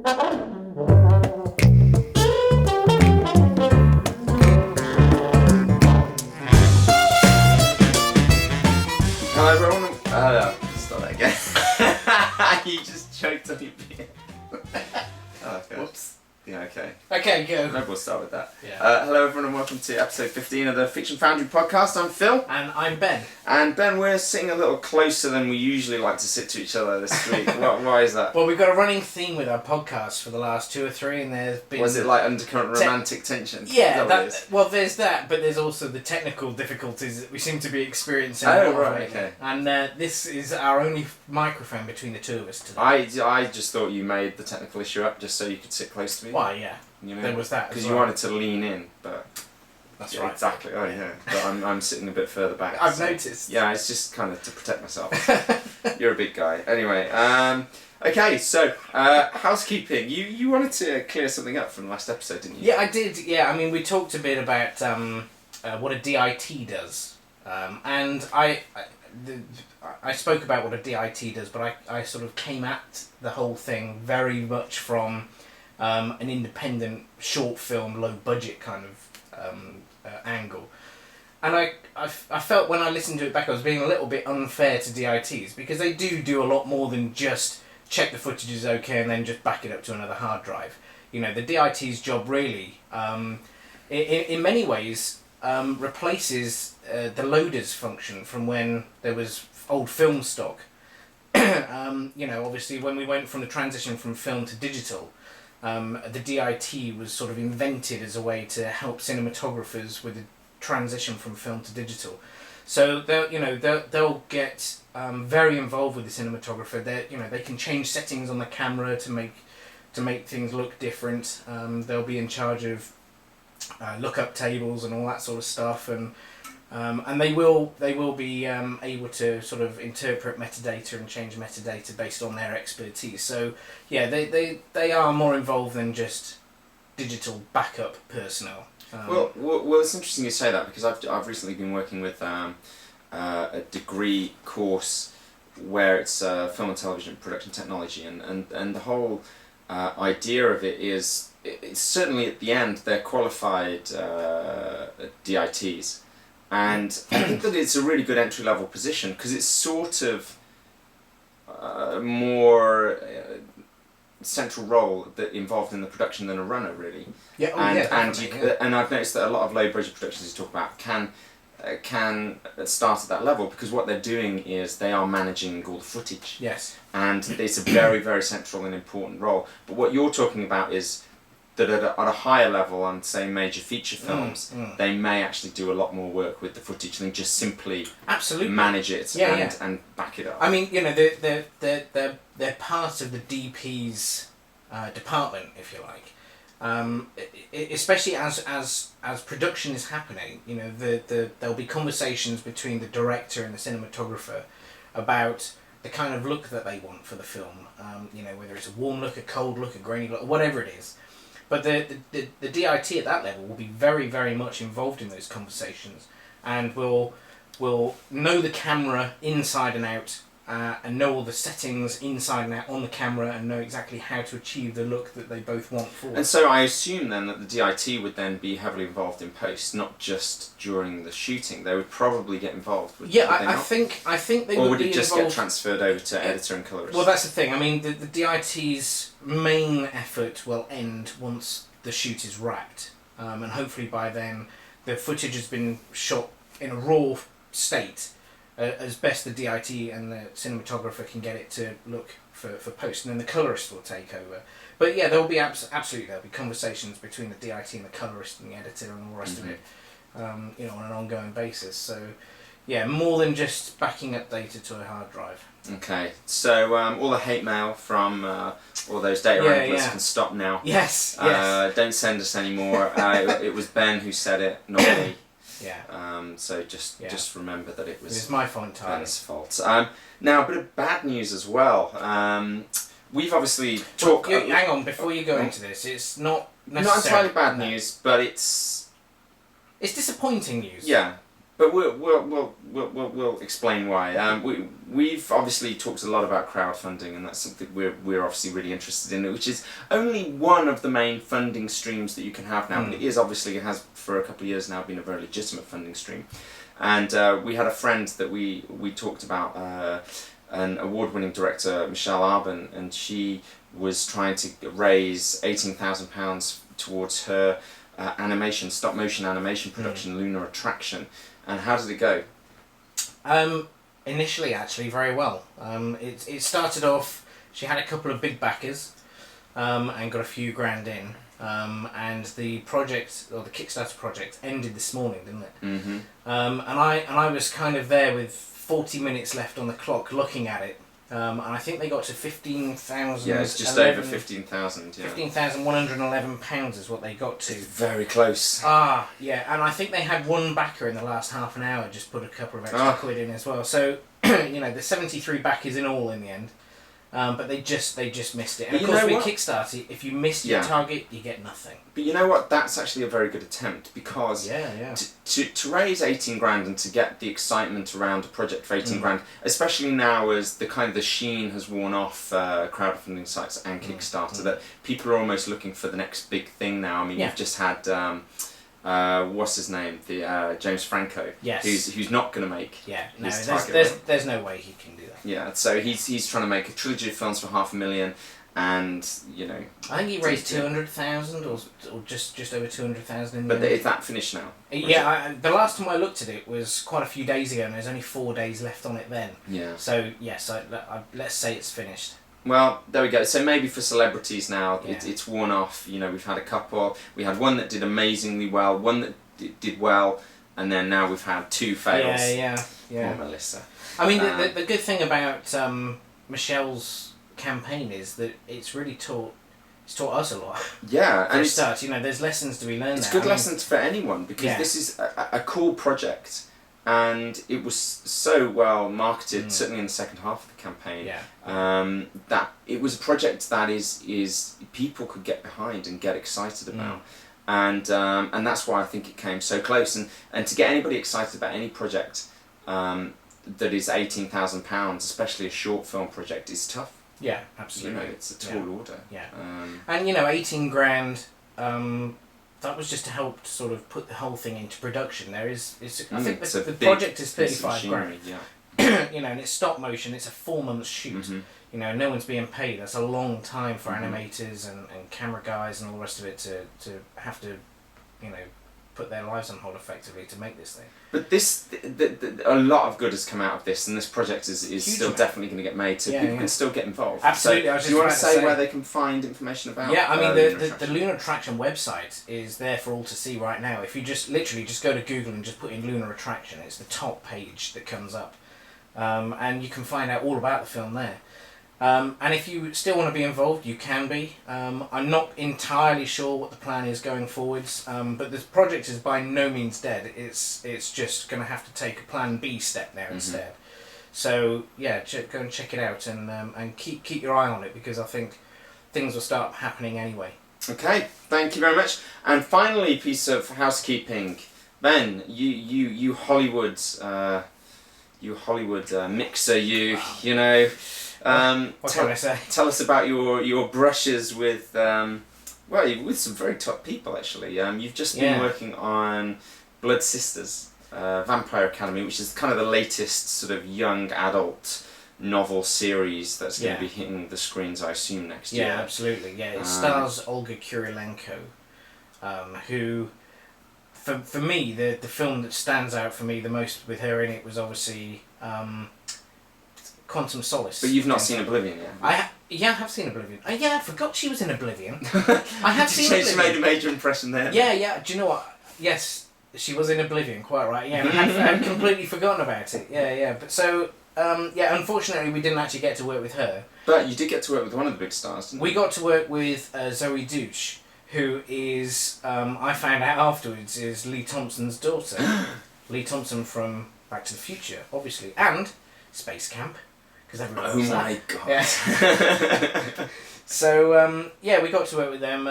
Hello everyone. Start that again. You just choked on your beer. Oh, okay. Whoops. Yeah, okay. Okay, go. Maybe we'll start with that. Yeah. Hello everyone and welcome to episode 15 of the Fiction Foundry podcast. I'm Phil. And I'm Ben. And Ben, we're sitting a little closer than we usually like to sit to each other this week. Why is that? Well, we've got a running theme with our podcast for the last 2 or 3, and there's been... Was it like undercurrent romantic tension? Yeah, well, there's that, but there's also the technical difficulties that we seem to be experiencing. Oh, right, okay. And this is our only microphone between the two of us today. I just thought you made the technical issue up just so you could sit close to me. Why, yeah. You know, there was that because as you well. wanted to lean in, but That's yeah, right. Exactly. Oh yeah, but I'm sitting a bit further back. I've noticed. Yeah, it's just kind of to protect myself. You're a big guy. Anyway, okay. So housekeeping. You wanted to clear something up from the last episode, didn't you? Yeah, I did. Yeah, I mean, we talked a bit about what a DIT does, and I spoke about what a DIT does, but I sort of came at the whole thing very much from an independent short film, low budget kind of angle. And I felt when I listened to it back I was being a little bit unfair to DITs, because they do a lot more than just check the footage is okay and then just back it up to another hard drive. You know, the DIT's job really, in many ways, replaces the loaders function from when there was old film stock. You know, obviously when we went from the transition from film to digital, the DIT was sort of invented as a way to help cinematographers with the transition from film to digital. So they'll get very involved with the cinematographer. They can change settings on the camera to make things look different. They'll be in charge of lookup tables and all that sort of stuff, and they will be able to sort of interpret metadata and change metadata based on their expertise. So yeah, they are more involved than just digital backup personnel. Well, it's interesting you say that, because I've recently been working with a degree course where it's film and television production technology, and the whole idea of it is it's certainly at the end they're qualified DITs. And I think that it's a really good entry-level position, because it's sort of more central role that involved in the production than a runner, really. Yeah, and I've noticed that a lot of low-budget productions you talk about can start at that level, because what they're doing is they are managing all the footage. Yes. And it's a very, very central and important role. But what you're talking about is that at a higher level on, say, major feature films, they may actually do a lot more work with the footage than just simply manage it and back it up. I mean, you know, they're part of the DP's department, if you like. Especially as production is happening, you know, there'll be conversations between the director and the cinematographer about the kind of look that they want for the film. You know, whether it's a warm look, a cold look, a grainy look, whatever it is. But the DIT at that level will be very, very much involved in those conversations, and will know the camera inside and out, and know all the settings inside and out on the camera, and know exactly how to achieve the look that they both want for. And so I assume then that the DIT would then be heavily involved in post, not just during the shooting. They would probably get involved. Would they not? I think they would be involved. Or would it just get transferred over to editor and colorist? Well, that's the thing. I mean, the DIT's main effort will end once the shoot is wrapped, and hopefully by then the footage has been shot in a raw state, as best the DIT and the cinematographer can get it to look for post, and then the colorist will take over. But yeah, there will be absolutely there'll be conversations between the DIT and the colorist and the editor and all the rest of it, you know, on an ongoing basis. So yeah, more than just backing up data to a hard drive. Okay, so all the hate mail from all those data analysts can stop now. Yes. Don't send us anymore. It was Ben who said it, not me. Yeah. So just remember that it was my fault entirely. Ben's fault. Now, a bit of bad news as well. We've obviously talked. Hang on, before you go into this, it's not entirely bad news, but it's disappointing news. Yeah. But we'll explain why. We've obviously talked a lot about crowdfunding, and that's something we're obviously really interested in, which is only one of the main funding streams that you can have now. But it has for a couple of years now been a very legitimate funding stream. And we had a friend that we talked about, an award-winning director, Michelle Arbon, and she was trying to raise £18,000 towards her stop motion animation production, Lunar Attraction. And how did it go? Initially, actually, very well. It started off, she had a couple of big backers and got a few grand in. And the project, or the Kickstarter project, ended this morning, didn't it? Mm-hmm. And I was kind of there with 40 minutes left on the clock looking at it. And I think they got to 15,000. Yeah, it's just over 15,000. Yeah. £15,111 is what they got to. It's very close. Yeah, and I think they had one backer in the last half an hour, just put a couple of extra quid in as well. So, there's 73 backers in all in the end. But they just missed it. And of course, with Kickstarter, if you missed your target, you get nothing. But you know what? That's actually a very good attempt, because to raise 18 grand and to get the excitement around a project for 18 grand, especially now as the sheen has worn off crowdfunding sites and Kickstarter, that people are almost looking for the next big thing now. I mean, you've just had what's his name? The James Franco. Yes. Who's not going to make. Yeah. No, there's no way he can do that. Yeah. So he's trying to make a trilogy of films for $500,000, and I think he raised 200,000 or just over 200,000. But is that finished now? Yeah. The last time I looked at it was quite a few days ago, and there's only 4 days left on it then. Yeah. So yes, let's say it's finished. Well, there we go. So maybe for celebrities now, it's worn off. We've had a couple. We had one that did amazingly well, one that did well, and then now we've had 2 fails. Yeah. Poor Melissa. I mean, the good thing about Michelle's campaign is that it's really taught us a lot. Yeah, and there's lessons to be learned. It's good lessons for anyone, because this is a cool project. And it was so well marketed, certainly in the second half of the campaign, that it was a project that is people could get behind and get excited about, and that's why I think it came so close. And to get anybody excited about any project that is £18,000, especially a short film project, is tough. Yeah, absolutely. It's a tall order. Yeah, and 18 grand. That was just to help sort of put the whole thing into production. I think the project is 35 grand. Yeah. And it's stop motion. It's a 4-month shoot. Mm-hmm. No one's being paid. That's a long time for animators and camera guys and all the rest of it to have to, put their lives on hold effectively to make this thing. But a lot of good has come out of this, and this project is still definitely going to get made, so people can still get involved. Absolutely. So, do you want to say where they can find information about? Yeah, I mean the Lunar Attraction website is there for all to see right now. If you just go to Google and just put in Lunar Attraction, it's the top page that comes up, and you can find out all about the film there. And if you still want to be involved, you can be. I'm not entirely sure what the plan is going forwards, but the project is by no means dead. It's just going to have to take a plan B step now instead. So yeah, go and check it out and keep your eye on it, because I think things will start happening anyway. Okay, thank you very much. And finally, piece of housekeeping, Ben. You Hollywood mixer. What can I say? Tell us about your brushes with with some very top people actually. You've just been working on Blood Sisters, Vampire Academy, which is kind of the latest sort of young adult novel series that's going to be hitting the screens, I assume, next year. Yeah, absolutely. Yeah, it stars Olga Kurylenko, who, for me, the film that stands out for me the most with her in it was obviously Quantum Solace. But you've not seen Oblivion yet? I have seen Oblivion. I forgot she was in Oblivion. I have seen Oblivion. She made a major impression there. Yeah. Do you know what? Yes, she was in Oblivion, quite right. Yeah, I had completely forgotten about it. Yeah. But so, unfortunately, we didn't actually get to work with her. But you did get to work with one of the big stars, didn't you? We got to work with Zoe Douche, who is, I found out afterwards, is Lee Thompson's daughter. Lee Thompson from Back to the Future, obviously, and Space Camp. Oh my god! Yeah. So we got to work with them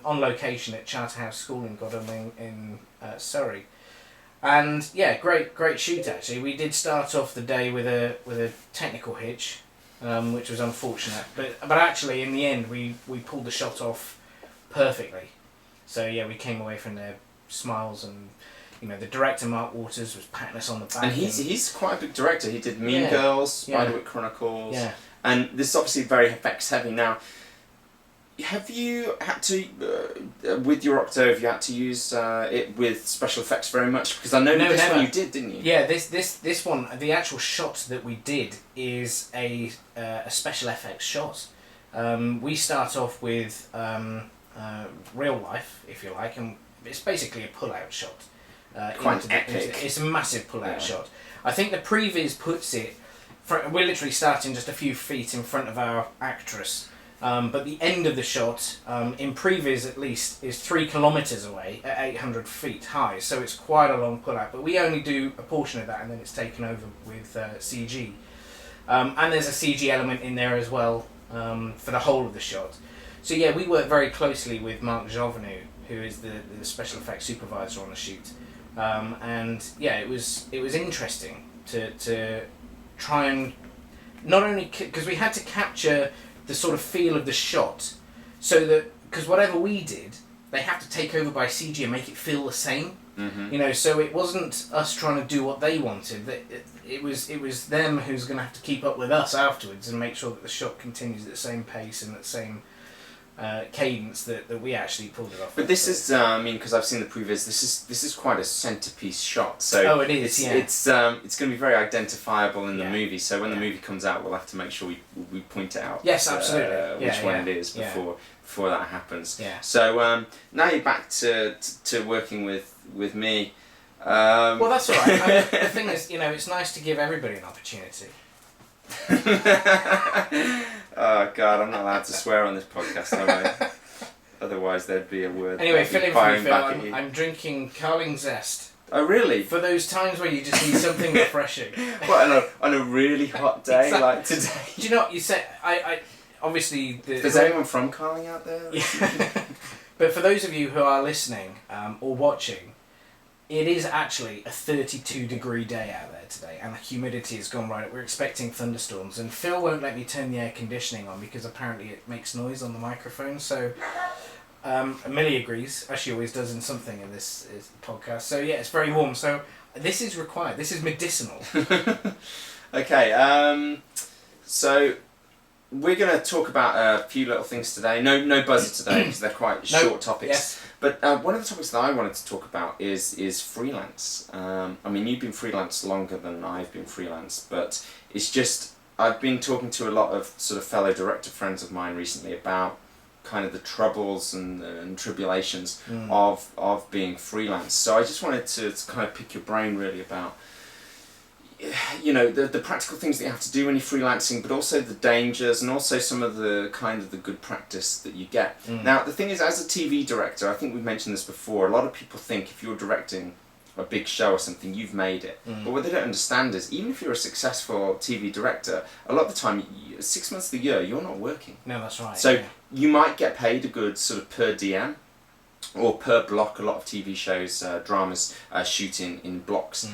on location at Charterhouse School in Godalming in Surrey, And yeah, great shoot actually. We did start off the day with a technical hitch, which was unfortunate. But actually in the end we pulled the shot off perfectly. So yeah, we came away from there smiles, and the director Mark Waters was patting us on the back. And he's quite a big director. He did Mean Girls, Spiderwick Chronicles, and this is obviously very effects heavy. Now, have you had to with your Octave? You had to use it with special effects very much, because I know this never. one you did, didn't you? Yeah, this one, the actual shot that we did is a special effects shot. We start off with real life, if you like, and it's basically a pull-out shot. Quite epic. It's a massive pull-out shot. I think the previs puts it. We're literally starting just a few feet in front of our actress. But the end of the shot, in previs at least, is 3 kilometres away at 800 feet high, so it's quite a long pull-out. But we only do a portion of that, and then it's taken over with CG. And there's a CG element in there as well for the whole of the shot. So yeah, we work very closely with Mark Jovenu, who is the special effects supervisor on the shoot. And yeah, it was interesting to try and not only because we had to capture the sort of feel of the shot, so that because whatever we did, they have to take over by CG and make it feel the same. Mm-hmm. So it wasn't us trying to do what they wanted. It was them who's going to have to keep up with us afterwards and make sure that the shot continues at the same pace and at the same cadence that we actually pulled it off. But this is, because I've seen the previs, this is quite a centerpiece shot. So it is. It's going to be very identifiable in the movie. So when the movie comes out, we'll have to make sure we point it out. Yes, absolutely. Which one it is before that happens. Yeah. So now you're back to working with me. Well, that's all right. The thing is, it's nice to give everybody an opportunity. Oh God, I'm not allowed to swear on this podcast, am I? Otherwise there'd be a word. Anyway, fill in for me, Phil. I'm drinking Carling Zest. Oh really? For those times where you just need something refreshing. What, on a really hot day exactly. like today? Do you know what you said? I obviously... There's anyone from Carling out there? Yeah. But for those of you who are listening or watching, it is actually a 32-degree day out there today, and the humidity has gone right up. We're expecting thunderstorms, and Phil won't let me turn the air conditioning on because apparently it makes noise on the microphone. So Millie agrees, as she always does in something in this podcast. So yeah, it's very warm. So this is required. This is medicinal. Okay, so we're going to talk about a few little things today. No buzzer today because they're quite short topics. Yes. But one of the topics that I wanted to talk about is freelance. You've been freelance longer than I've been freelance, but it's just I've been talking to a lot of sort of fellow director friends of mine recently about kind of the troubles and tribulations of being freelance. So I just wanted to kind of pick your brain really about the practical things that you have to do when you're freelancing, but also the dangers and also some of the kind of the good practice that you get. Now the thing is, as a TV director, I think we've mentioned this before, a lot of people think if you're directing a big show or something, you've made it. But what they don't understand is, even if you're a successful TV director, a lot of the time, 6 months of the year, you're not working. No, that's right. So you might get paid a good sort of per DM or per block. A lot of TV shows, dramas shoot in blocks.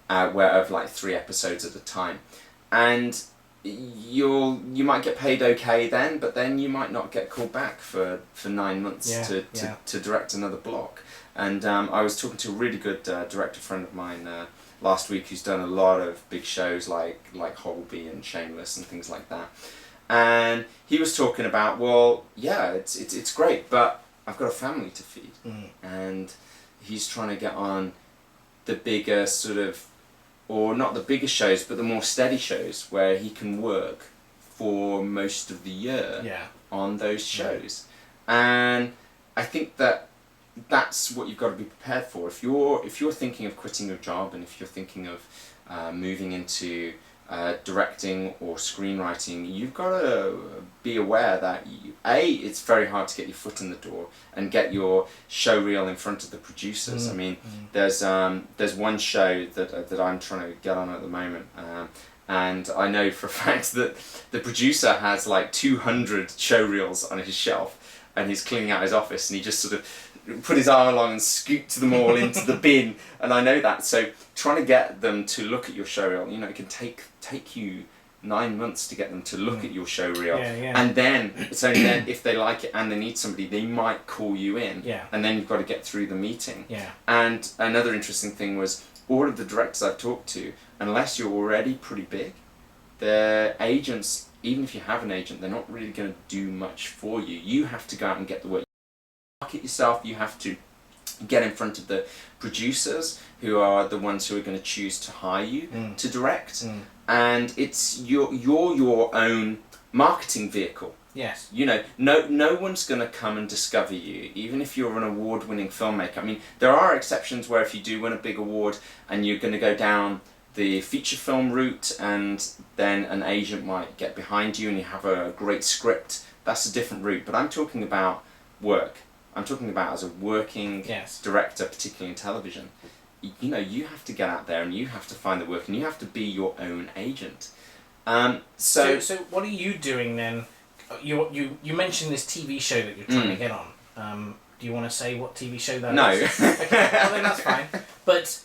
Where of like 3 episodes at a time, and you might get paid okay then, but then you might not get called back for 9 months to direct another block. And I was talking to a really good director friend of mine last week who's done a lot of big shows like Holby and Shameless and things like that, and he was talking about, well, yeah, it's great, but I've got a family to feed, and he's trying to get on the bigger sort of, or not the bigger shows, but the more steady shows where he can work for most of the year on those shows. And I think that's what you've got to be prepared for. If you're thinking of quitting your job, and if you're thinking of moving into directing or screenwriting, you've got to be aware that it's very hard to get your foot in the door and get your show reel in front of the producers. There's one show that I'm trying to get on at the moment, and I know for a fact that the producer has like 200 show reels on his shelf, and he's cleaning out his office, and he just sort of put his arm along and scooped them all into the bin. And I know that. So trying to get them to look at your show reel, you know, it can take you 9 months to get them to look at your show reel. And then it's only then, if they like it and they need somebody, they might call you in. And then you've got to get through the meeting. And another interesting thing was, all of the directors I've talked to, unless you're already pretty big, their agents, even if you have an agent, they're not really going to do much for you. You have to go out and get the work. Market yourself. You have to get in front of the producers, who are the ones who are going to choose to hire you to direct. And it's you're your own marketing vehicle. Yes. You know, no one's going to come and discover you, even if you're an award-winning filmmaker. I mean, there are exceptions where if you do win a big award and you're going to go down the feature film route, and then an agent might get behind you and you have a great script, that's a different route. But I'm talking about work. I'm talking about as a working director, particularly in television. You know, you have to get out there and you have to find the work, and you have to be your own agent. So what are you doing then? You mentioned this TV show that you're trying to get on. Do you want to say what TV show that is? No. Okay, well then that's fine. But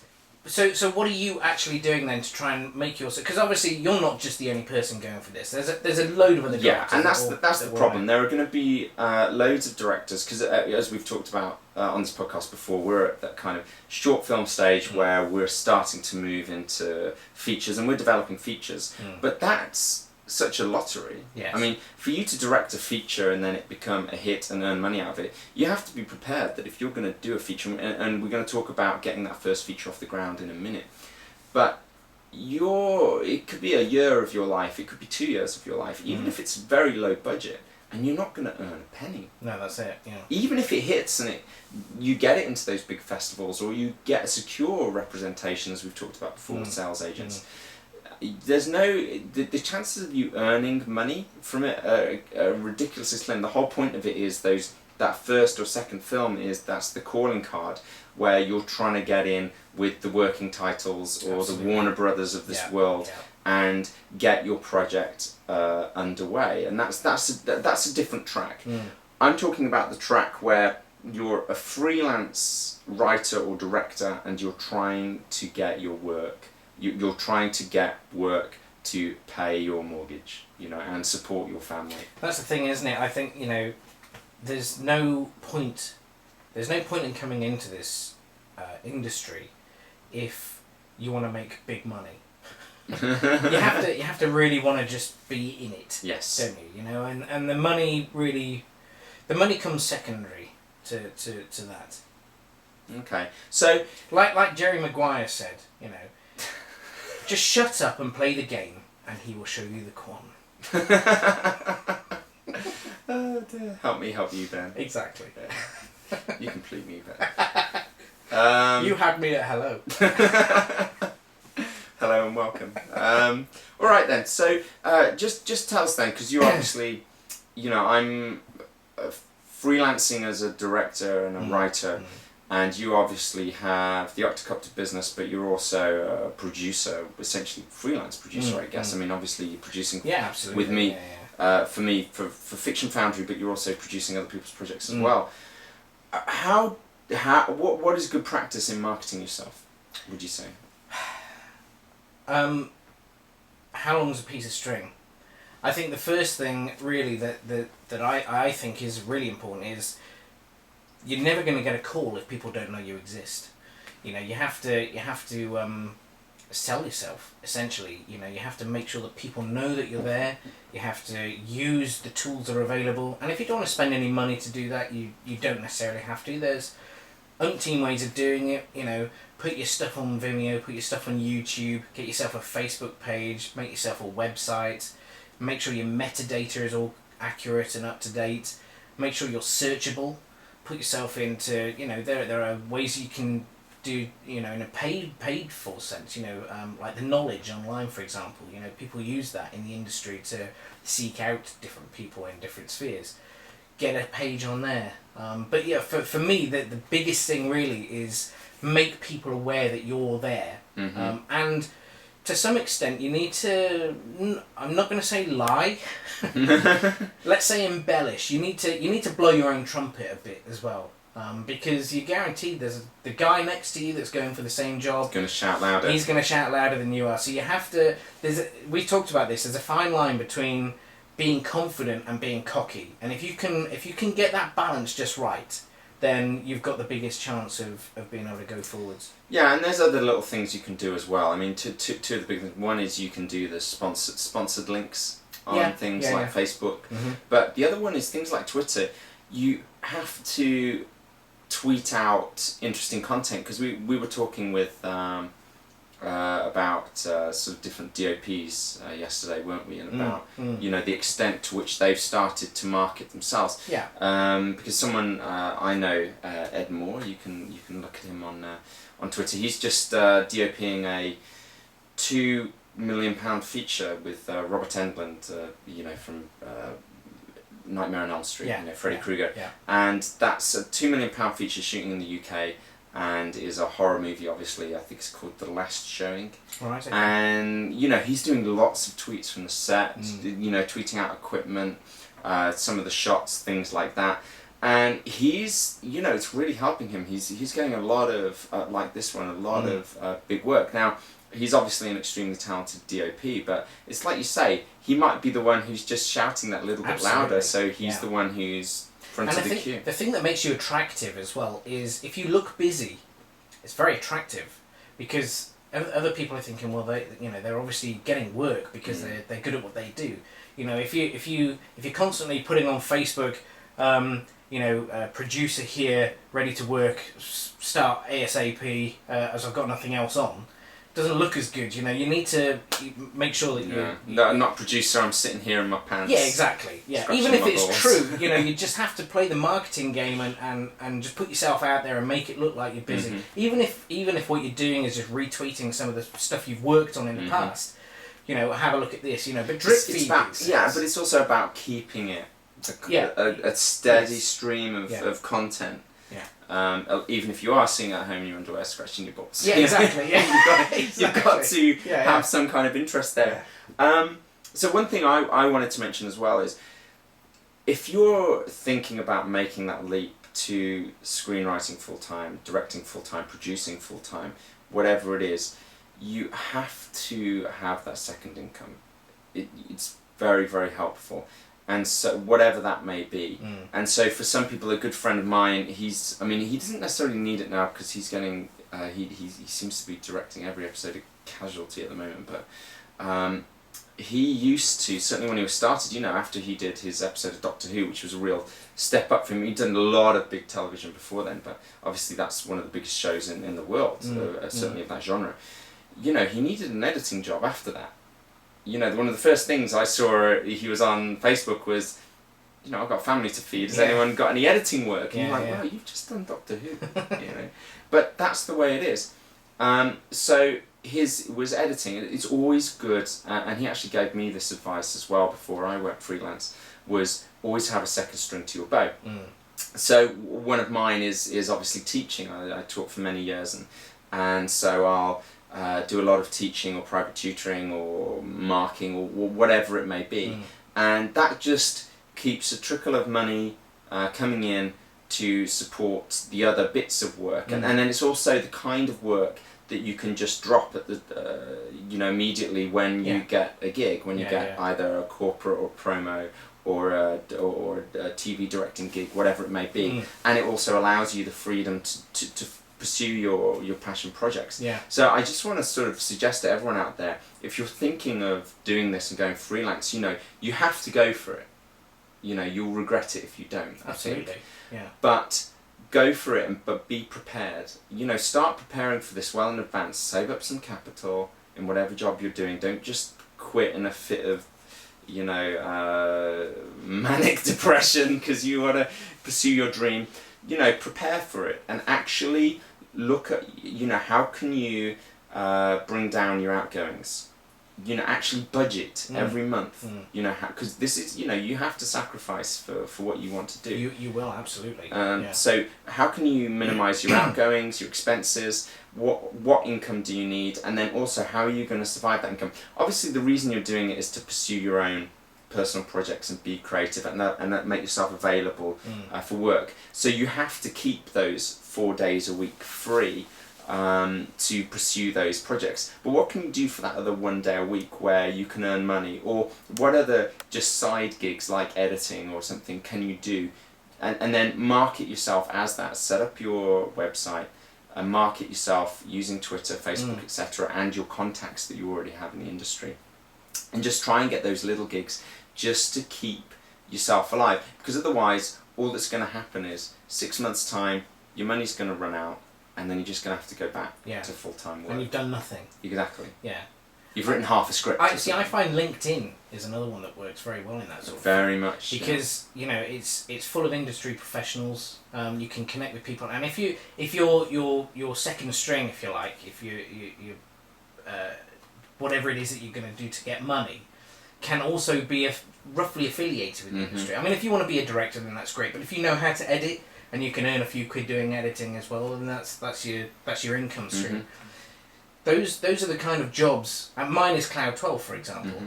so what are you actually doing then to try and make yourself? Because obviously you're not just the only person going for this. There's a load of other directors. And that's the problem. There are going to be loads of directors, because as we've talked about on this podcast before, we're at that kind of short film stage where we're starting to move into features, and we're developing features. But that's such a lottery. I mean, for you to direct a feature and then it become a hit and earn money out of it, you have to be prepared that if you're going to do a feature, and we're going to talk about getting that first feature off the ground in a minute, but it could be a year of your life, it could be 2 years of your life, even if it's very low budget, and you're not going to earn a penny. No, that's it. Even if it hits and you get it into those big festivals, or you get a secure representation, as we've talked about before with sales agents, there's the chances of you earning money from it are ridiculously slim. The whole point of it is that first or second film that's the calling card, where you're trying to get in with the working titles or the Warner Brothers of this world and get your project underway. And that's a different track. I'm talking about the track where you're a freelance writer or director and you're trying to get your work. You're trying to get work to pay your mortgage, you know, and support your family. That's the thing, isn't it? I think, you know, there's no point in coming into this industry if you want to make big money. you have to really want to just be in it. Yes. Don't you? You know, and the money comes secondary to that. Okay. So like Jerry Maguire said, you know, just shut up and play the game, and he will show you the quan. Oh dear. Help me help you, Ben. Exactly. You complete me, Ben. You had me at hello. Hello and welcome. All right then. So just tell us then, because you're obviously, you know, I'm freelancing as a director and a writer. And you obviously have the Octocopter business, but you're also a producer, essentially freelance producer, I guess. I mean, obviously you're producing with me, for Fiction Foundry, but you're also producing other people's projects as well. What is good practice in marketing yourself, would you say? How long's a piece of string? I think the first thing really that I think is really important is, you're never going to get a call if people don't know you exist. You know, you have to sell yourself, essentially. You know, you have to make sure that people know that you're there. You have to use the tools that are available. And if you don't want to spend any money to do that, you don't necessarily have to. There's umpteen ways of doing it. You know, put your stuff on Vimeo, put your stuff on YouTube, get yourself a Facebook page, make yourself a website, make sure your metadata is all accurate and up to date, make sure you're searchable. Put yourself into, you know, there are ways you can do, you know, in a paid for sense, you know, like the knowledge online, for example. You know, people use that in the industry to seek out different people in different spheres. Get a page on there. But yeah, for me, the biggest thing really is make people aware that you're there. And to some extent, you need to. I'm not going to say lie. Let's say embellish. You need to blow your own trumpet a bit as well, because you're guaranteed there's the guy next to you that's going for the same job. He's going to shout louder. He's going to shout louder than you are. So you have to. We talked about this. There's a fine line between being confident and being cocky, and if you can get that balance just right, then you've got the biggest chance of being able to go forwards. Yeah, and there's other little things you can do as well. I mean, two of the big things. One is you can do the sponsored links on things like Facebook. Mm-hmm. But the other one is things like Twitter. You have to tweet out interesting content, because we were talking with about sort of different DOPs yesterday, weren't we? And about the extent to which they've started to market themselves. Yeah. Because someone I know, Ed Moore, you can look at him on Twitter. He's just DOPing a £2 million feature with Robert Englund, from Nightmare on Elm Street, Freddy Krueger, and that's a £2 million feature shooting in the UK. And is a horror movie, obviously. I think it's called The Last Showing. Right, okay. And he's doing lots of tweets from the set. Tweeting out equipment, some of the shots, things like that. And he's, it's really helping him. He's getting a lot of like this one, a lot of big work. Now, he's obviously an extremely talented DOP, but it's like you say, he might be the one who's just shouting that little bit louder. So he's the one who's. And I think the thing that makes you attractive as well is if you look busy, it's very attractive, because other people are thinking, well, they're obviously getting work because they're good at what they do. If you're constantly putting on Facebook, producer here, ready to work, start ASAP, as I've got nothing else on. Doesn't look as good, you need to make sure that I'm not producer, I'm sitting here in my pants. Yeah, exactly. Yeah, even if it's true, you just have to play the marketing game and just put yourself out there and make it look like you're busy. Mm-hmm. Even if what you're doing is just retweeting some of the stuff you've worked on in the past, have a look at this, but drip feed. But it's also about keeping it a steady stream of content. Yeah. Even if you are sitting at home in your underwear scratching your balls. Yeah, exactly. Yeah, you've got to have some kind of interest there. Yeah. So one thing I wanted to mention as well is, if you're thinking about making that leap to screenwriting full time, directing full time, producing full time, whatever it is, you have to have that second income. It's very, very helpful. And so whatever that may be. And so for some people, a good friend of mine, he doesn't necessarily need it now because he's getting, he seems to be directing every episode of Casualty at the moment, but he used to, certainly when he was started, after he did his episode of Doctor Who, which was a real step up for him. He'd done a lot of big television before then, but obviously that's one of the biggest shows in the world, certainly of that genre. He needed an editing job after that. One of the first things I saw he was on Facebook was, I've got family to feed. Has anyone got any editing work? And you're like, well, you've just done Doctor Who, But that's the way it is. So his was editing. It's always good, and he actually gave me this advice as well before I went freelance, was always have a second string to your bow. So one of mine is obviously teaching. I taught for many years, and so I'll do a lot of teaching or private tutoring or marking or whatever it may be, and that just keeps a trickle of money coming in to support the other bits of work, and then it's also the kind of work that you can just drop at the immediately when you get a gig, when you get either a corporate or promo or a TV directing gig, whatever it may be, and it also allows you the freedom to pursue your passion projects. Yeah. So I just want to sort of suggest to everyone out there, if you're thinking of doing this and going freelance, you have to go for it. You'll regret it if you don't. Absolutely. I think. Yeah. But go for it, but be prepared. Start preparing for this well in advance. Save up some capital in whatever job you're doing. Don't just quit in a fit of manic depression because you want to pursue your dream. Prepare for it and actually look at, how can you bring down your outgoings? actually budget every month. Mm. Because this is, you have to sacrifice for what you want to do. You will, absolutely. So how can you minimize your outgoings, your expenses? What income do you need? And then also, how are you going to survive that income? Obviously, the reason you're doing it is to pursue your own personal projects and be creative and that make yourself available for work. So you have to keep those 4 days a week free to pursue those projects. But what can you do for that other 1 day a week where you can earn money? Or what other just side gigs like editing or something can you do? And then market yourself as that. Set up your website and market yourself using Twitter, Facebook, etc., and your contacts that you already have in the industry. And just try and get those little gigs just to keep yourself alive. Because otherwise, all that's going to happen is 6 months' time, your money's going to run out, and then you're just going to have to go back to full-time work. And you've done nothing. Exactly. Yeah. You've written half a script. I find LinkedIn is another one that works very well in that sort of very thing. much. Because it's full of industry professionals. You can connect with people, and if you're second string, if you like, if you whatever it is that you're going to do to get money, can also be roughly affiliated with the industry. I mean, if you want to be a director, then that's great. But if you know how to edit and you can earn a few quid doing editing as well, then that's your income stream. Those are the kind of jobs. And mine is Cloud 12, for example.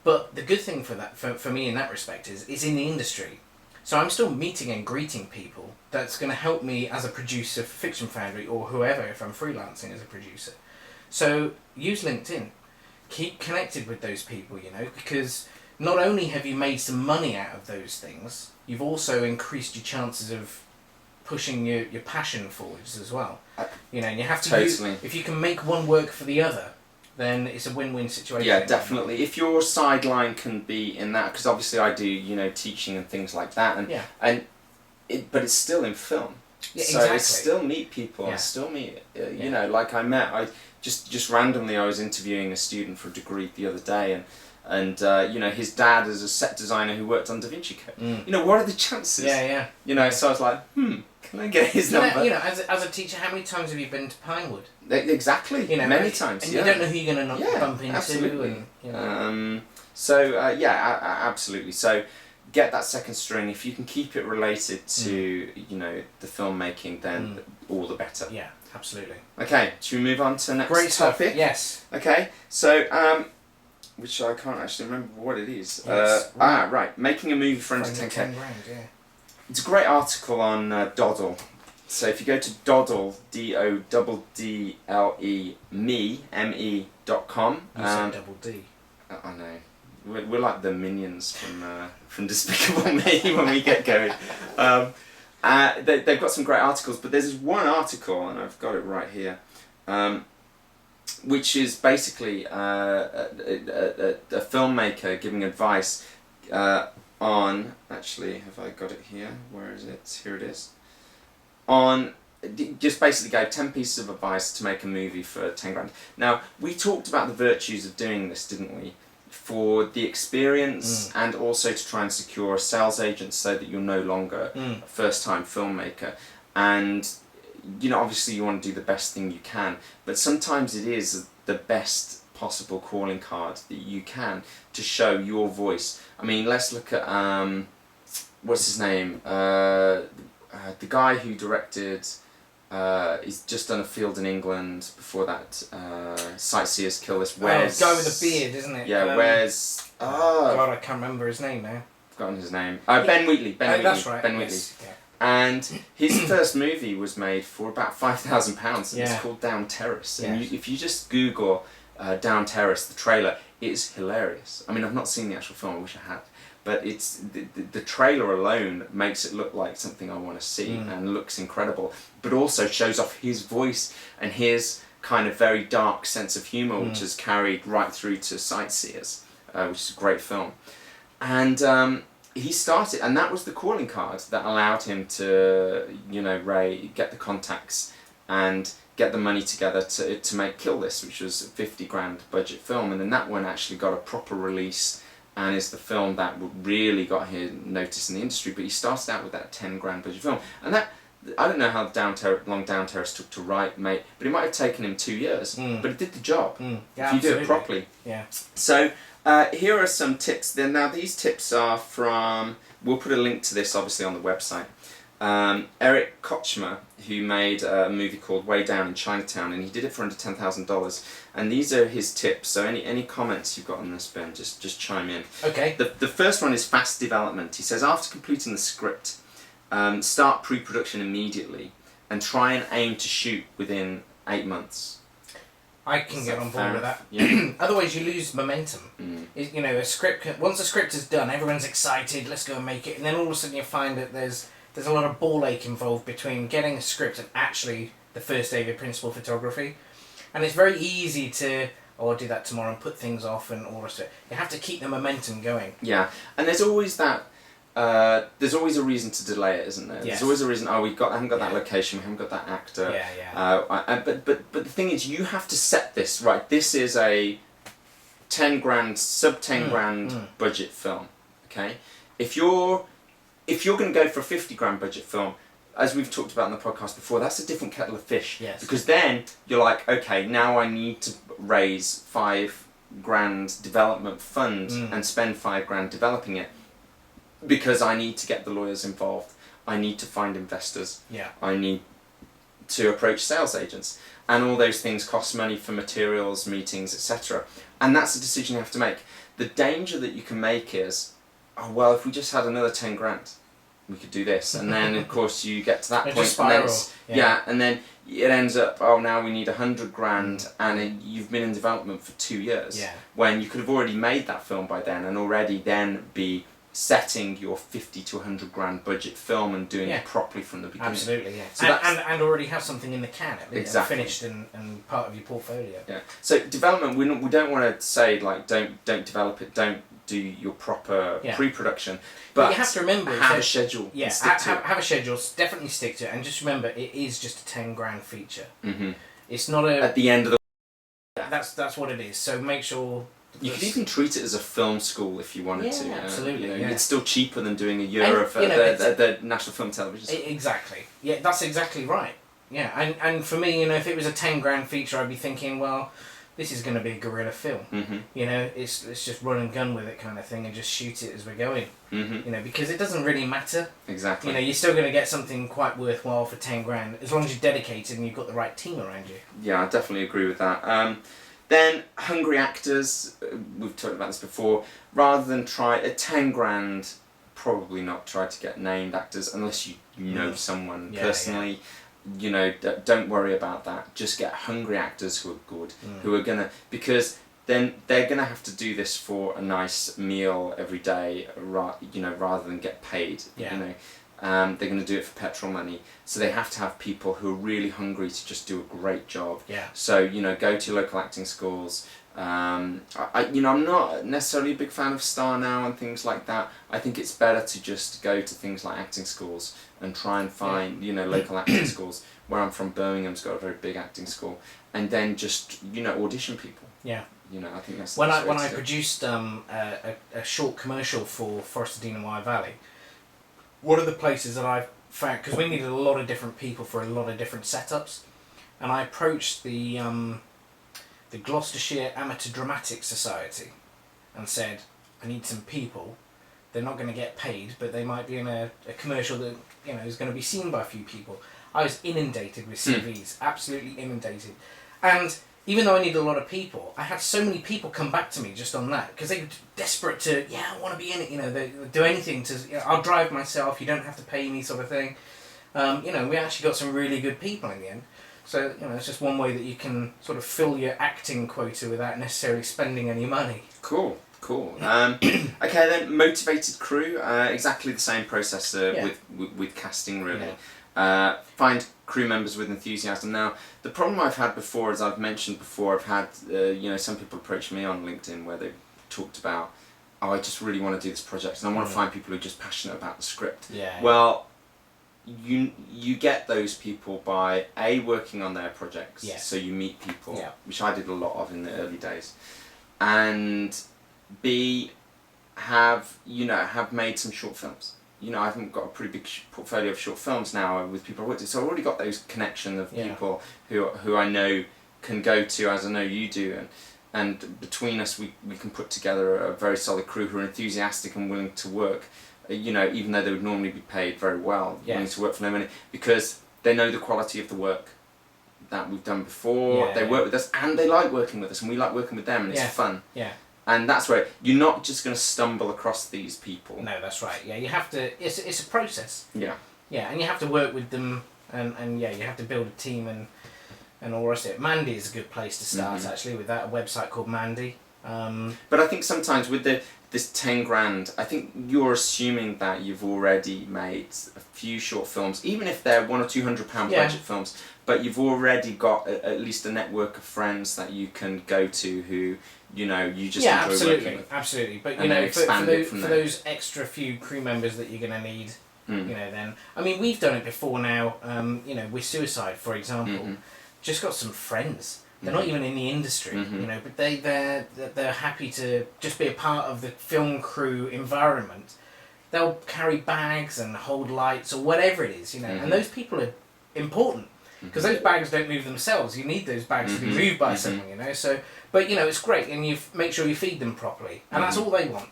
But the good thing for me in that respect is in the industry. So I'm still meeting and greeting people. That's going to help me as a producer for Fiction Foundry or whoever if I'm freelancing as a producer. So use LinkedIn. Keep connected with those people, because not only have you made some money out of those things, you've also increased your chances of pushing your passion forwards as well. And you have to totally. if you can make one work for the other, then it's a win-win situation. Yeah, definitely. If your sideline can be in that, because obviously I do, teaching and things like that, but it's still in film. Yeah, so exactly. I still meet people. I still meet, like I just randomly I was interviewing a student for a degree the other day, and his dad is a set designer who worked on Da Vinci Code. What are the chances? So I was like, can I get his number? As a teacher, how many times have you been to Pinewood? Exactly. Many times. And you don't know who you're going to bump into. Absolutely. And, absolutely. So get that second string. If you can keep it related to the filmmaking, then all the better. Yeah, absolutely. Okay, should we move on to the next Great topic? Stuff. Yes. Okay, so which I can't actually remember what it is. Yes, right. Making a movie for under 10K. 10 grand, yeah. It's a great article on Doddle. So if you go to Doddle, DODDLE, me.com. You said double D. I know. We're like the minions from Despicable Me when we get going. They've got some great articles, but there's one article, and I've got it right here, which is basically a filmmaker giving advice on, actually, have I got it here? Where is it? Here it is. Just basically gave 10 pieces of advice to make a movie for 10 grand. Now, we talked about the virtues of doing this, didn't we? For the experience and also to try and secure a sales agent so that you're no longer a first-time filmmaker. And, obviously you want to do the best thing you can, but sometimes it is the best possible calling card that you can to show your voice. I mean, let's look at, what's his name? The guy who directed, he's just done A Field in England. Before that, Sightseers Kill This. Wes. Guy with a beard, isn't it? Yeah, Wes. God, I can't remember his name now. I've forgotten his name. Ben Wheatley. That's right. Ben Wheatley. Yes. Yeah. And his first movie was made for about £5,000, and it's called Down Terrace. And if you just Google Down Terrace, the trailer, it's hilarious. I mean, I've not seen the actual film. I wish I had. But it's the trailer alone makes it look like something I want to see and looks incredible, but also shows off his voice and his kind of very dark sense of humour, which is carried right through to Sightseers, which is a great film. And he started, and that was the calling card that allowed him to, get the contacts and get the money together to make Kill This, which was a 50 grand budget film, and then that one actually got a proper release and is the film that really got his notice in the industry. But he started out with that 10 grand budget film, and I don't know how long Down Terrace took to write, mate, but it might have taken him 2 years. But it did the job Yeah, if you do it properly. Yeah. So here are some tips. Then now these tips are from. We'll put a link to this obviously on the website. Eric Kochma, who made a movie called Way Down in Chinatown, and he did it for under $10,000. And these are his tips. So any comments you've got on this, Ben, just chime in. Okay. The first one is fast development. He says after completing the script, start pre-production immediately and try and aim to shoot within 8 months. I can get on board with that. Yeah. Otherwise, you lose momentum. You know, once a script is done, everyone's excited. Let's go and make it, and then all of a sudden you find that there's a lot of ball ache involved between getting a script and actually the first day of your principal photography, and it's very easy to I'll do that tomorrow and put things off and all the rest of it. You have to keep the momentum going. Yeah, and there's always that. There's always a reason to delay it, isn't there? Yes. There's always a reason. Oh, I haven't got that location. We haven't got that actor. Yeah. But the thing is, you have to set this right. This is a 10 grand, sub 10 grand budget film. Okay, if you're going to go for a 50 grand budget film, as we've talked about in the podcast before, that's a different kettle of fish. Yes. Because then you're like, okay, now I need to raise 5 grand development fund and spend 5 grand developing it. Because I need to get the lawyers involved, I need to find investors, I need to approach sales agents, and all those things cost money for materials, meetings, etc. And that's a decision you have to make. The danger that you can make is, oh well, if we just had another 10 grand, we could do this, and then of course you get to that point, spiral. And then it ends up, oh now we need 100 grand, and you've been in development for 2 years, when you could have already made that film by then, and already then be setting your 50 to 100 grand budget film and doing it properly from the beginning. Absolutely, yeah. So and already have something in the can, at least, exactly. finished and part of your portfolio. Yeah. So development, we don't want to say like don't develop it, don't do your proper pre-production, but you have to remember have a schedule. Yeah, have a schedule. Definitely stick to it, and just remember it is just a 10 grand feature. It's not a at the end of the. That's what it is. So make sure. You could even treat it as a film school if you wanted to. Absolutely. It's still cheaper than doing a year of the National Film Television. Exactly. Yeah, that's exactly right. Yeah, and for me, if it was a 10 grand feature, I'd be thinking, well, this is going to be a guerrilla film. It's just run and gun with it kind of thing, and just shoot it as we're going. Because it doesn't really matter. Exactly. You're still going to get something quite worthwhile for 10 grand as long as you're dedicated and you've got the right team around you. Yeah, I definitely agree with that. Then hungry actors, we've talked about this before, rather than try a 10 grand, probably not try to get named actors unless you know someone personally. Don't worry about that. Just get hungry actors who are good, who are gonna, because then they're gonna have to do this for a nice meal every day, rather than get paid. They're going to do it for petrol money, so they have to have people who are really hungry to just do a great job. So go to your local acting schools. I'm not necessarily a big fan of Star Now and things like that. I think it's better to just go to things like acting schools and try and find local acting schools. Where I'm from, Birmingham's got a very big acting school, and then just audition people. I think that's when I produced a short commercial for Forest of Dean and Wye Valley. One of the places that I've found, because we needed a lot of different people for a lot of different setups, and I approached the Gloucestershire Amateur Dramatic Society and said, I need some people. They're not going to get paid, but they might be in a commercial that is going to be seen by a few people. I was inundated with CVs, absolutely inundated. And even though I needed a lot of people, I had so many people come back to me just on that, because they were desperate to, I want to be in it, they do anything to, I'll drive myself, you don't have to pay me sort of thing. We actually got some really good people in the end. So, it's just one way that you can sort of fill your acting quota without necessarily spending any money. Cool. Okay, then motivated crew, exactly the same process with casting, really. Find crew members with enthusiasm. Now, the problem I've had before, as I've mentioned before, I've had some people approach me on LinkedIn where they've talked about, I just really want to do this project, and I want to find people who are just passionate about the script. Well, you get those people by working on their projects, so you meet people, which I did a lot of in the early days, and B, have made some short films. you know, I've got a pretty big portfolio of short films now with people I worked with, so I've already got those connection of people who I know can go to, as I know you do, and between us we can put together a very solid crew who are enthusiastic and willing to work, you know, even though they would normally be paid very well, willing to work for no money, because they know the quality of the work that we've done before, they work with us, and they like working with us, and we like working with them, and it's fun. Yeah. And that's where you're not just going to stumble across these people. No, that's right. Yeah, you have to. It's a process. Yeah. Yeah, and you have to work with them, and you have to build a team and all the rest of it. Mandy is a good place to start actually with that, a website called Mandy. But I think sometimes with this 10 grand, I think you're assuming that you've already made a few short films, even if they're £100 or £200 budget films, but you've already got at least a network of friends that you can go to who, you know, you just enjoy working with. Absolutely. But you know, for those extra few crew members that you're going to need, you know, then I mean, we've done it before now. You know, with Suicide, for example, just got some friends. They're not even in the industry, you know, but they're happy to just be a part of the film crew environment. They'll carry bags and hold lights or whatever it is, you know, and those people are important. Because those bags don't move themselves. You need those bags to be moved by someone, you know. So, but you know, it's great, and you make sure you feed them properly, and that's all they want.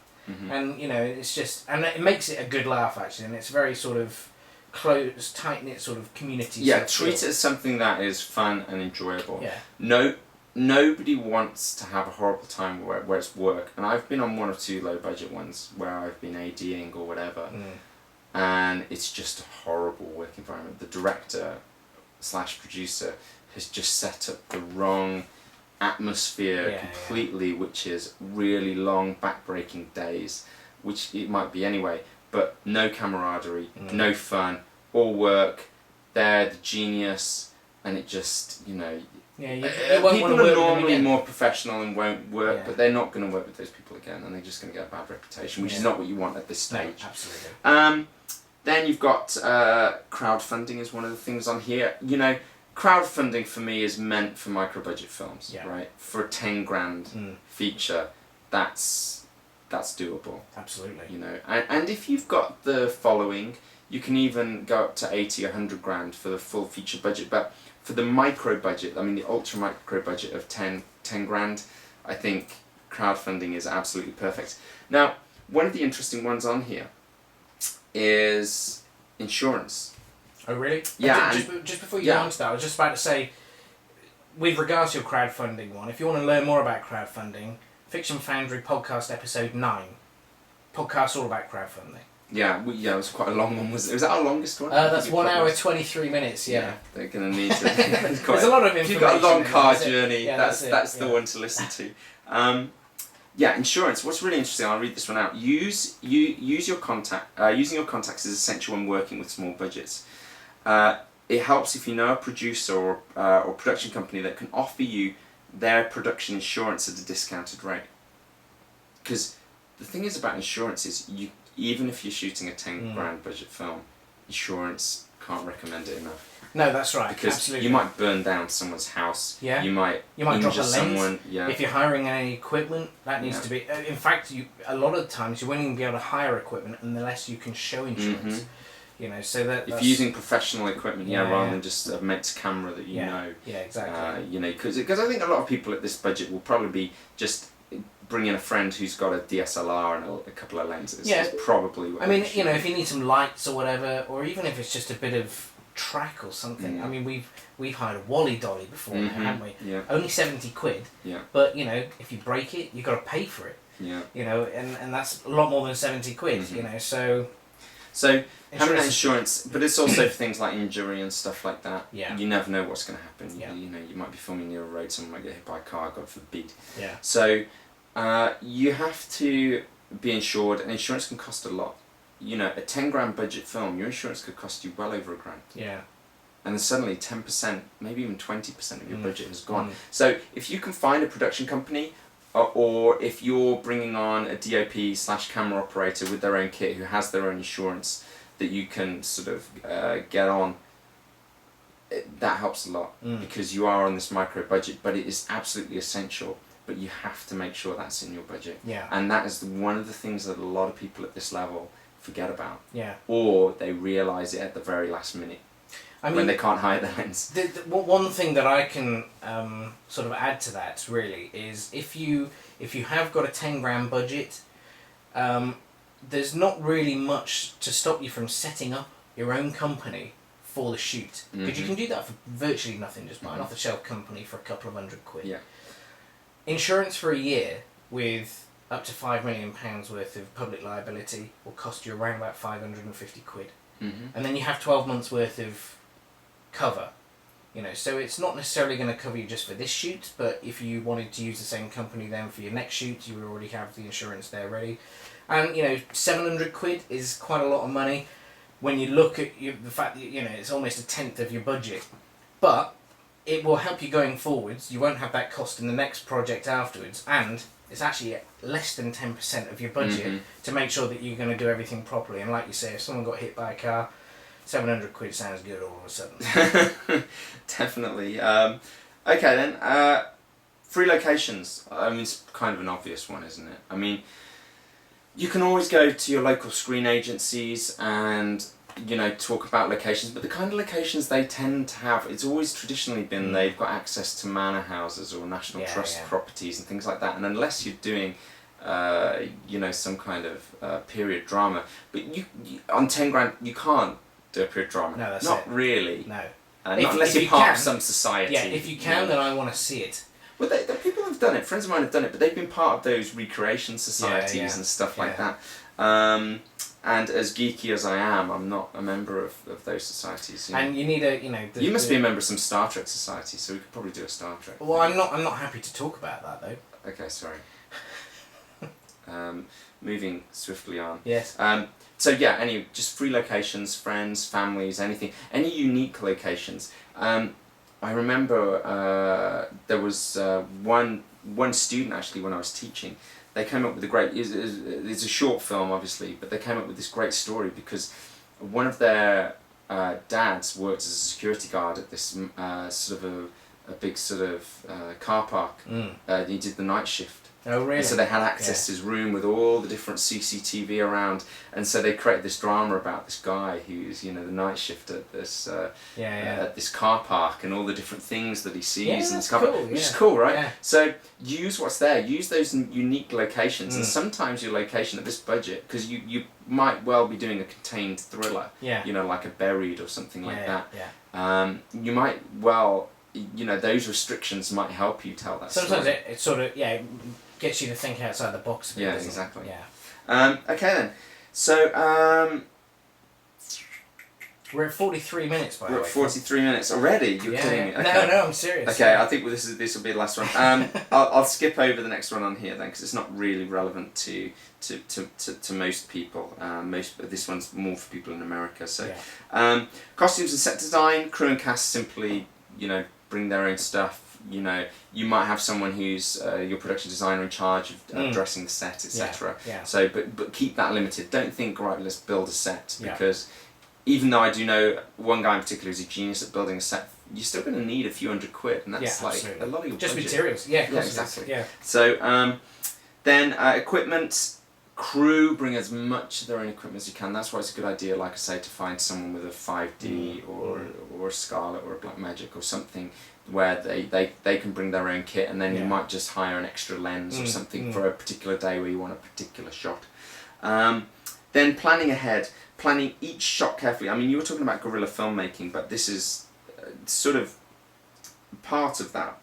And you know, it's just, and it makes it a good laugh actually, and it's very sort of close, tight knit sort of community. Yeah, treat it as something that is fun and enjoyable. Yeah. Nobody wants to have a horrible time where it's work, and I've been on one or two low budget ones where I've been ADing or whatever, and it's just a horrible work environment. The director / producer has just set up the wrong atmosphere completely, which is really long back-breaking days, which it might be anyway, but no camaraderie, no fun, all work, they're the genius, and it just, you know, people are normally more professional and won't work, but they're not going to work with those people again, and they're just going to get a bad reputation, which is not what you want at this stage. No, absolutely. Then you've got crowdfunding is one of the things on here. You know, crowdfunding for me is meant for micro budget films, right? For a 10 grand feature, that's doable. Absolutely. You know, and if you've got the following, you can even go up to 80 or 100 grand for the full feature budget. But for the micro budget, I mean the ultra micro budget of 10 grand, I think crowdfunding is absolutely perfect. Now, one of the interesting ones on here is insurance. Oh really? Yeah. Just before you go on to that, I was just about to say, with regards to your crowdfunding one, if you want to learn more about crowdfunding, Fiction Foundry podcast episode 9, podcast all about crowdfunding. Yeah, it was quite a long one. Was that our longest one? That's 1 hour 23 minutes. Yeah. They're going to need to. There's a lot of information. If you've got a long car journey, that's the one to listen to. Yeah, insurance. What's really interesting, I'll read this one out. Using your contacts is essential when working with small budgets. It helps if you know a producer or production company that can offer you their production insurance at a discounted rate. Because the thing is about insurance is, even if you're shooting a 10 grand budget film, insurance can't recommend it enough. No, that's right. Because absolutely. You might burn down someone's house. Yeah. You might drop a lens. Someone. Yeah. If you're hiring any equipment, that needs to be. In fact, a lot of the times you won't even be able to hire equipment unless you can show insurance. You know, so that. If you're using professional equipment, rather than just a Mets camera that you know. Yeah, exactly. You know, because I think a lot of people at this budget will probably be just bring in a friend who's got a DSLR and a couple of lenses. Yeah. That's probably what I mean, you know, if you need some lights or whatever, or even if it's just a bit of track or something. I mean, we've hired a Wally Dolly before, now, haven't we? Yeah. Only 70 quid. Yeah. But you know, if you break it, you've got to pay for it. Yeah. You know, and that's a lot more than 70 quid. You know, so having that insurance, but it's also for things like injury and stuff like that. Yeah. You never know what's going to happen. Yeah. You know, you might be filming near a road, someone might get hit by a car, God forbid. Yeah. So you have to be insured, and insurance can cost a lot. You know, a 10 grand budget film, your insurance could cost you well over £1,000. Yeah. And then suddenly 10%, maybe even 20% of your budget has gone. So if you can find a production company, or if you're bringing on a DOP/camera operator with their own kit who has their own insurance that you can sort of get on, that helps a lot because you are on this micro budget, but it is absolutely essential. But you have to make sure that's in your budget. Yeah. And that is one of the things that a lot of people at this level forget about. Yeah. Or they realise it at the very last minute. I mean, when they can't hire the lens. One thing that I can sort of add to that really is if you have got a 10 grand budget, there's not really much to stop you from setting up your own company for the shoot, because you can do that for virtually nothing. Just buy an off-the-shelf company for a couple of £100. Yeah. Insurance for a year with up to £5 million worth of public liability will cost you around about £550. And then you have 12 months worth of cover, so it's not necessarily going to cover you just for this shoot, but if you wanted to use the same company then for your next shoot, you would already have the insurance there ready. And £700 is quite a lot of money when you look at the fact that it's almost a tenth of your budget, but it will help you going forwards. You won't have that cost in the next project afterwards, and it's actually less than 10% of your budget to make sure that you're going to do everything properly. And like you say, if someone got hit by a car, £700 sounds good all of a sudden. Definitely. Okay then, free locations. I mean, it's kind of an obvious one, isn't it? I mean, you can always go to your local screen agencies and talk about locations, but the kind of locations they tend to have, it's always traditionally been they've got access to manor houses or national trust properties and things like that, and unless you're doing some kind of period drama, but you on 10 grand you can't do a period drama. No, that's not it. really. No. Not unless you're part of some society. Yeah, if you can, then I want to see it. Well, the people have done it. Friends of mine have done it, but they've been part of those recreation societies and stuff like that. And as geeky as I am, I'm not a member of those societies. And you need a you must be a member of some Star Trek society, so we could probably do a Star Trek. Well, I'm not happy to talk about that though. Okay, sorry. Moving swiftly on. Yes. So yeah, just free locations, friends, families, anything, any unique locations. I remember there was one student actually when I was teaching. They came up with a great. It's a short film, obviously, but they came up with this great story because one of their dads worked as a security guard at this sort of a big sort of car park. He did the night shift. Oh really? And so they had access to his room with all the different CCTV around, and so they created this drama about this guy who's the night shift at this at this car park and all the different things that he sees in this car park, which is cool, right? Yeah. So use what's there, use those unique locations, and sometimes your location at this budget, because you might well be doing a contained thriller, like a Buried or something like that. Yeah. You might well, those restrictions might help you tell that Sometimes story. it sort of gets you to think outside the box a bit. Yeah, exactly. Yeah. Okay then. So we're at 43 minutes by the way. We're at 43 minutes already. You're kidding me. Okay. No, I'm serious. Okay, I think this will be the last one. I'll skip over the next one on here then, because it's not really relevant to most people. This one's more for people in America. So, costumes and set design, crew and cast simply bring their own stuff. You might have someone who's your production designer in charge of dressing the set, etc. Yeah. So, but keep that limited. Don't think, right, let's build a set, because even though I do know one guy in particular who's a genius at building a set, you're still going to need a few £100, and that's like a lot of your just budget. materials. Yeah, exactly. Yeah. So then equipment. Crew, bring as much of their own equipment as you can. That's why it's a good idea, like I say, to find someone with a 5D or a Scarlet or a Blackmagic or something where they can bring their own kit, and then you might just hire an extra lens or something for a particular day where you want a particular shot. Then planning ahead, planning each shot carefully. I mean, you were talking about guerrilla filmmaking, but this is sort of part of that.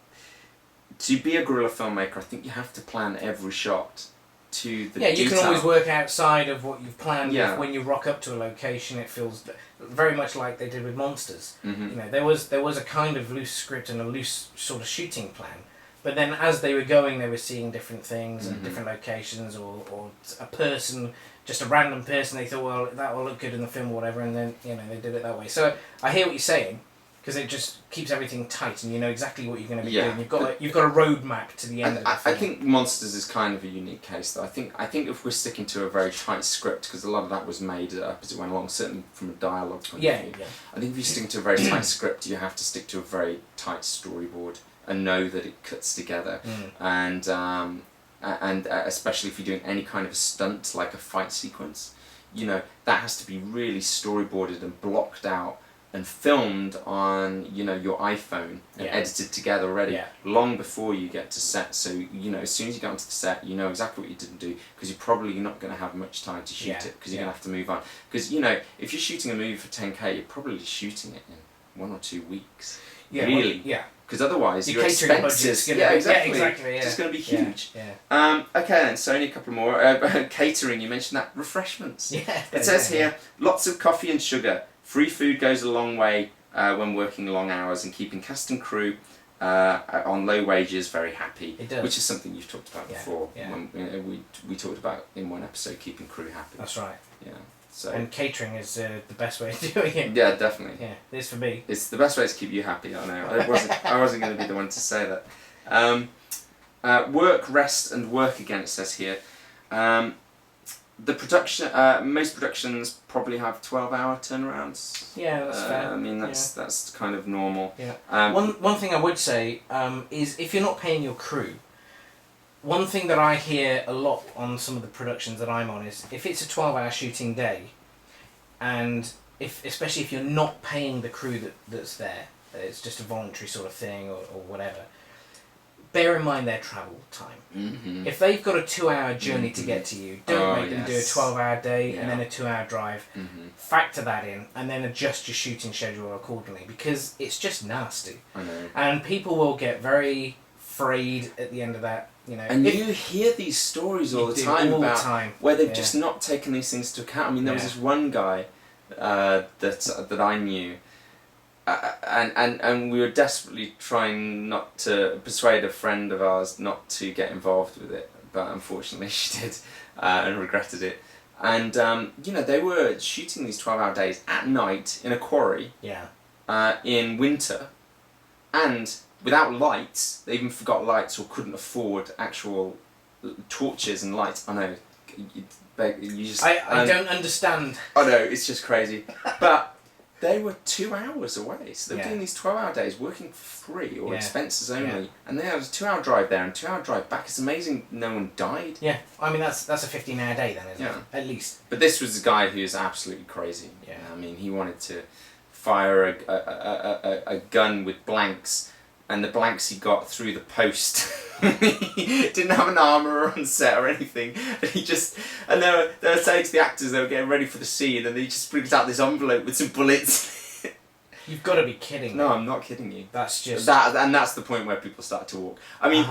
To be a guerrilla filmmaker, I think you have to plan every shot to the detail. You can always work outside of what you've planned. When you rock up to a location, it feels very much like they did with Monsters. There was a kind of loose script and a loose sort of shooting plan, but then as they were going, they were seeing different things and different locations, or a person, just a random person. They thought, well, that will look good in the film or whatever, and then they did it that way. So I hear what you're saying, because it just keeps everything tight, and you know exactly what you're going to be doing. You've got a roadmap to the end of the film. I think Monsters is kind of a unique case, though. I think if we're sticking to a very tight script, because a lot of that was made up as it went along, certainly from a dialogue point of view. I think if you're sticking to a very tight script, you have to stick to a very tight storyboard and know that it cuts together. And especially if you're doing any kind of a stunt, like a fight sequence, you know, that has to be really storyboarded and blocked out and filmed on, you know, your iPhone and edited together already long before you get to set. So, you know, as soon as you get onto the set, you know exactly what you didn't do, because you're probably not going to have much time to shoot it, because you're going to have to move on. Because, you know, if you're shooting a movie for 10K, you're probably shooting it in 1 or 2 weeks. Really. Because otherwise your expenses, just going to be huge. Okay then, so only a couple more. Catering, you mentioned that. Refreshments. It says here, lots of coffee and sugar. Free food goes a long way when working long hours and keeping cast and crew on low wages very happy. It does. Which is something you've talked about before. When we talked about in one episode, keeping crew happy. That's right. Yeah. So. And catering is the best way of doing it. Yeah, definitely. Yeah, it is for me. It's the best way to keep you happy. I know. I wasn't going to be the one to say that. Work, rest, and work again. It says here. The production, most productions probably have 12-hour turnarounds. Yeah, that's fair. I mean, that's kind of normal. Yeah. One thing I would say is if you're not paying your crew. One thing that I hear a lot on some of the productions that I'm on is if it's a 12-hour shooting day, and especially if you're not paying the crew that's there, it's just a voluntary sort of thing or whatever, bear in mind their travel time. Mm-hmm. If they've got a 2-hour journey to get to you, don't make them do a 12-hour day and then a 2-hour drive. Mm-hmm. Factor that in and then adjust your shooting schedule accordingly, because it's just nasty. I know. And people will get very frayed at the end of that. You know, and you hear these stories all the time about where they've just not taken these things into account. I mean, there was this one guy that I knew, and we were desperately trying not to persuade a friend of ours not to get involved with it, but unfortunately she did, and regretted it. And you know, they were shooting these 12-hour days at night in a quarry, in winter, and without lights. They even forgot lights or couldn't afford actual torches and lights. I know, you just... I don't understand. I know, it's just crazy. But they were 2 hours away, so they were doing these 12-hour days, working for free or expenses only, and they had a 2-hour drive there and 2-hour drive back. It's amazing no one died. Yeah, I mean that's a 15-hour day then, isn't it? At least. But this was a guy who was absolutely crazy. Yeah, I mean, he wanted to fire a gun with blanks, and the blanks he got through the post. He didn't have an armourer on set or anything, and he just, and they were saying to the actors they were getting ready for the scene, and he just brings out this envelope with some bullets. You've got to be kidding. No, I'm not kidding you. That's just and that's the point where people start to walk. I mean,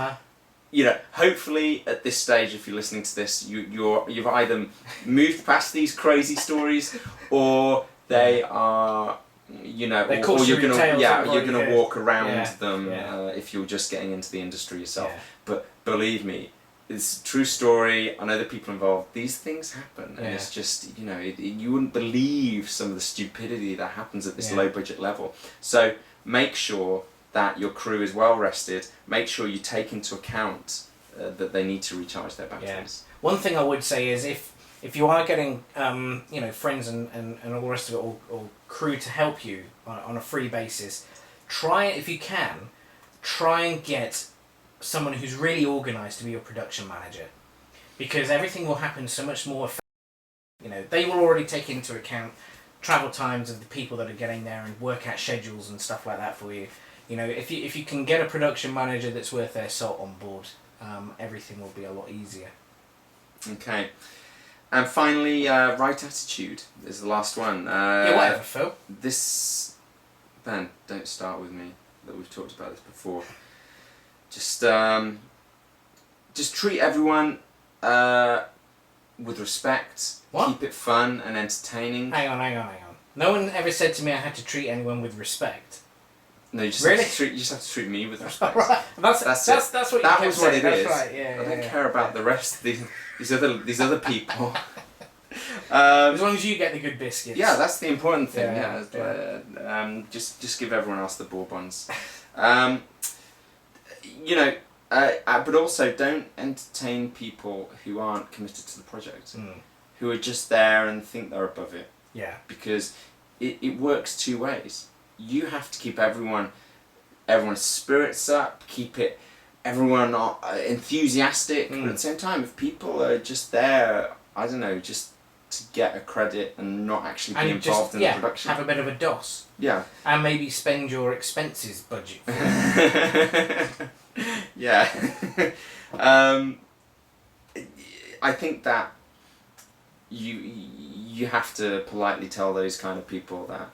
you know, hopefully at this stage, if you're listening to this, you've either moved past these crazy stories, or they are. You know, or you're gonna walk around them if you're just getting into the industry yourself. But believe me, it's a true story. I know the people involved. These things happen, and it's just, you know, you wouldn't believe some of the stupidity that happens at this low budget level. So make sure that your crew is well rested. Make sure you take into account that they need to recharge their batteries. One thing I would say is if you are getting you know, friends and all the rest of it, or crew to help you on a free basis, if you can, try and get someone who's really organised to be your production manager, because everything will happen so much more effectively. You know, they will already take into account travel times of the people that are getting there and work out schedules and stuff like that for you. You know, if you can get a production manager that's worth their salt on board, everything will be a lot easier. Okay. And finally, right attitude is the last one. Whatever, Phil. Ben, don't start with me, that we've talked about this before. Just treat everyone with respect. What? Keep it fun and entertaining. Hang on. No one ever said to me I had to treat anyone with respect. No, you just, really? you just have to treat me with respect. Right. That's what that you was what saying. it That's is. Right. Yeah, I don't care about the rest of these other people. As long as you get the good biscuits. Yeah, that's the important thing. Just give everyone else the bourbons. You know, but also don't entertain people who aren't committed to the project, who are just there and think they're above it. Yeah. Because it works two ways. You have to keep everyone's spirits up, keep everyone enthusiastic, but at the same time, if people are just there, I don't know, just to get a credit and not actually be And involved in the production. Have a bit of a DOS. Yeah. And maybe spend your expenses budget for it. Yeah. I think that you have to politely tell those kind of people that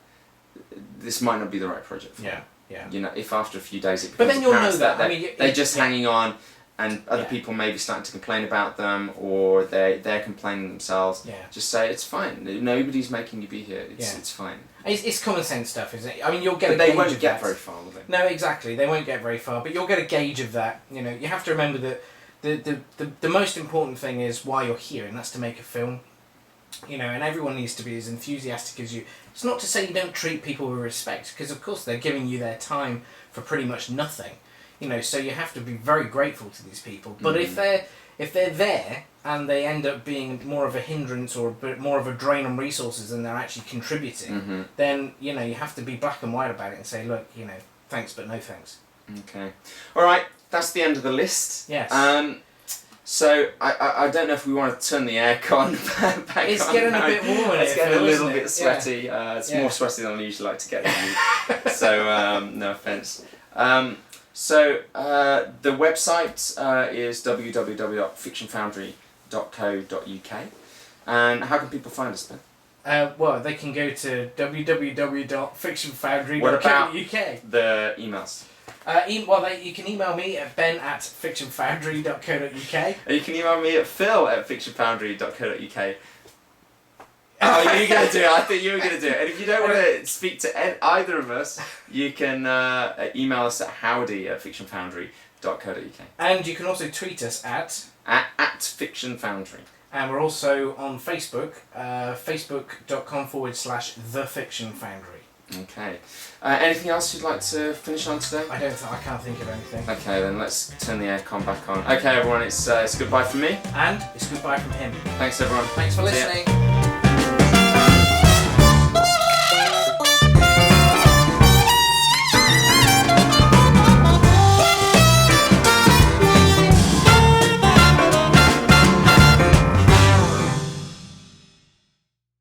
this might not be the right project for them. Yeah. You know, if after a few days it But becomes then you'll apparent know that. that they're just hanging on, and other people may be starting to complain about them, or they're complaining themselves. Yeah. Just say it's fine. Nobody's making you be here. It's fine. It's common sense stuff, isn't it? I mean, you'll get. But a they gauge won't of get that. very far, will they? No, exactly. They won't get very far, but you'll get a gauge of that. You know, you have to remember that the most important thing is why you're here, and that's to make a film. You know, and everyone needs to be as enthusiastic as you. It's not to say you don't treat people with respect, because of course they're giving you their time for pretty much nothing. You know, so you have to be very grateful to these people. But if they're there and they end up being more of a hindrance or a bit more of a drain on resources than they're actually contributing, then you know you have to be black and white about it and say, look, you know, thanks but no thanks. Okay, all right. That's the end of the list. Yes. So I don't know if we want to turn the aircon back It's on. getting a bit warmer. It's getting a little bit it? sweaty. It's more sweaty than I usually like to get in. So no offence. So the website is www.fictionfoundry.co.uk. And how can people find us, Ben? Well, they can go to www.fictionfoundry.co.uk. What about the emails? You can email me at ben@fictionfoundry.co.uk. And you can email me at phil@fictionfoundry.co.uk. Oh, you're going to do it. I think you were going to do it. And if you don't want to speak to either of us, you can email us at howdy@fictionfoundry.co.uk. And you can also tweet us at fictionfoundry. And we're also on Facebook, facebook.com/thefictionfoundry. Okay. Anything else you'd like to finish on today? I can't think of anything. Okay, then let's turn the aircon back on. Okay, everyone, it's goodbye from me. And it's goodbye from him. Thanks, everyone. Thanks for See ya. listening.